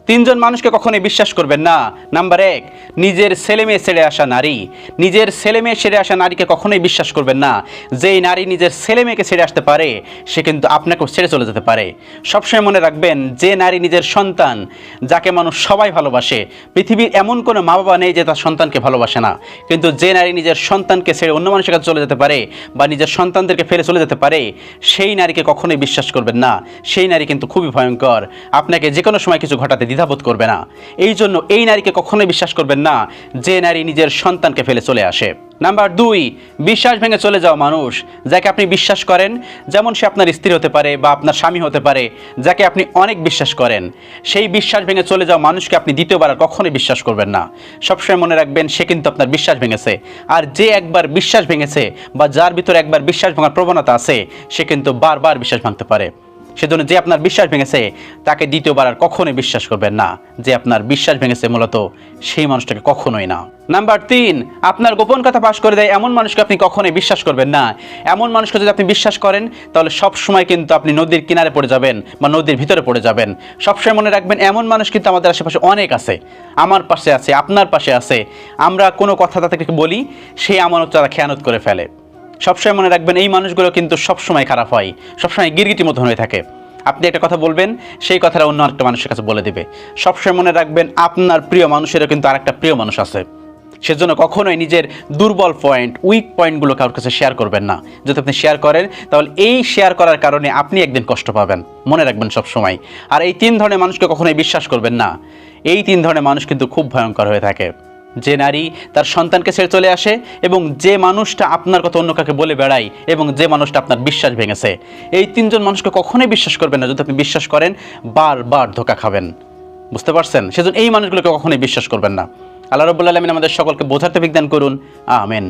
তিনজন মানুষকে কখনোই বিশ্বাস করবেন না। নাম্বার 1, নিজের ছেলে মেয়ে ছেড়ে আসা নারী। নিজের ছেলে মেয়ে ছেড়ে আসা নারীকে কখনোই বিশ্বাস করবেন না। যেই নারী নিজের ছেলে মেয়েকে ছেড়ে আসতে পারে সে কিন্তু আপনাকেও ছেড়ে চলে যেতে পারে। সবসময় মনে রাখবেন, যে নারী নিজের সন্তান, যাকে মানুষ সবাই ভালোবাসে, পৃথিবীর এমন কোনো মা বাবা নেই যে তার সন্তানকে ভালোবাসে না, কিন্তু যে নারী নিজের সন্তানকে ছেড়ে অন্য মানুষের কাছে চলে যেতে পারে বা নিজের সন্তানদেরকে ফেলে চলে যেতে পারে, সেই নারীকে কখনোই বিশ্বাস করবেন না। সেই নারী কিন্তু খুবই ভয়ঙ্কর, আপনাকে যে কোনো সময় কিছু ঘটাতে দ্বিধাবোধ করবে না। এই জন্য এই নারীকে কখনোই বিশ্বাস করবেন না যে নারী নিজের সন্তানকে ফেলে চলে আসে। নাম্বার 2, বিশ্বাস ভেঙে চলে যাওয়া মানুষ। যাকে আপনি বিশ্বাস করেন, যেমন সে আপনার স্ত্রী হতে পারে বা আপনার স্বামী হতে পারে, যাকে আপনি অনেক বিশ্বাস করেন, সেই বিশ্বাস ভেঙে চলে যাওয়া মানুষকে আপনি দ্বিতীয়বার আর কখনোই বিশ্বাস করবেন না। সবসময় মনে রাখবেন, সে কিন্তু আপনার বিশ্বাস ভেঙেছে। আর যে একবার বিশ্বাস ভেঙেছে বা যার ভিতরে একবার বিশ্বাস ভাঙার প্রবণতা আছে, সে কিন্তু বারবার বিশ্বাস ভাঙতে পারে। সেজন্য যে আপনার বিশ্বাস ভেঙেছে তাকে দ্বিতীয়বার আর কখনোই বিশ্বাস করবেন না। যে আপনার বিশ্বাস ভেঙেছে মূলত সেই মানুষটাকে কখনোই না। নাম্বার 3, আপনার গোপন কথা ফাঁস করে দেয় এমন মানুষকে আপনি কখনোই বিশ্বাস করবেন না। এমন মানুষকে যদি আপনি বিশ্বাস করেন, তাহলে সবসময় কিন্তু আপনি নদীর কিনারে পড়ে যাবেন বা নদীর ভিতরে পড়ে যাবেন। সবসময় মনে রাখবেন, এমন মানুষ কিন্তু আমাদের আশেপাশে অনেক আছে। আমার পাশে আছে, আপনার পাশে আছে। আমরা কোনো কথা তাদেরকে বলি, সেই আমানত তারা খেয়ানত করে ফেলে। সবসময় মনে রাখবেন, এই মানুষগুলো কিন্তু সবসময় খারাপ হয়, সবসময় গিরগিটি মতন হয়ে থাকে। আপনি একটা কথা বলবেন, সেই কথাটা অন্য আরেকটা মানুষের কাছে বলে দেবে। সবসময় মনে রাখবেন, আপনার প্রিয় মানুষেরও কিন্তু আরেকটা প্রিয় মানুষ আছে। সেজন্য কখনোই নিজের দুর্বল পয়েন্ট, উইক পয়েন্টগুলো কারোর কাছে শেয়ার করবেন না। যদি আপনি শেয়ার করেন, তাহলে এই শেয়ার করার কারণে আপনি একদিন কষ্ট পাবেন, মনে রাখবেন সবসময়। আর এই 3 ধরনের মানুষকে কখনোই বিশ্বাস করবেন না। এই 3 ধরনের মানুষ কিন্তু খুব ভয়ঙ্কর হয়ে থাকে। যে নারী তার সন্তানকে ছেড়ে চলে আসে, এবং যে মানুষটা আপনার কথা অন্য কাউকে বলে বেড়ায়, এবং যে মানুষটা আপনার বিশ্বাস ভেঙেছে, এই 3 জন মানুষকে কখনোই বিশ্বাস করবেন না। যদি আপনি বিশ্বাস করেন, বারবার ধোঁকা খাবেন। বুঝতে পারছেন? সেজন্য এই মানুষগুলোকে কখনোই বিশ্বাস করবেন না। আল্লাহ রাব্বুল আলামিন আমাদের সকলকে বোঝার তৌফিক দান করুন। আমিন।